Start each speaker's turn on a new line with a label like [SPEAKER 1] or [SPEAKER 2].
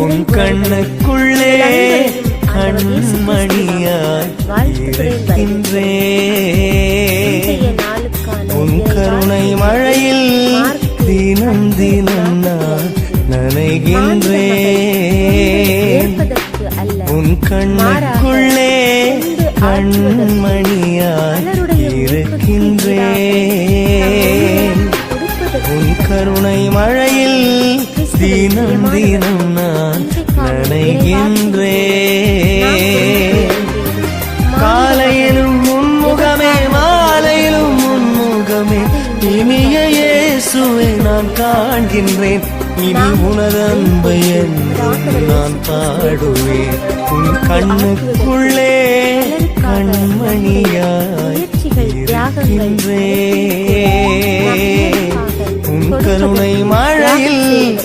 [SPEAKER 1] உன் கண்ணுக்குள்ளே கண்மணியாய் இருக்கின்றேன். உன் கருணை மழையில் தினம் தினம் நான் நனைகின்றேன். உன் கண்ணுக்குள்ளே கண்மணியாய் இருக்கின்றேன். உன் கருணை மழையில் தினம் தினம் நான் நனைகின்றேன். காலையிலும் உன்முகமே, மாலையிலும் உன்முகமே, இனிய இயேசுவை நான் காண்கின்றேன். இனி உனது அன்பை என்றும் நான் பாடுவேன். உன் கண்ணுக்குள்ளே கண்மணியாய் இருக்கின்றேன். உன் கருணை மழையில்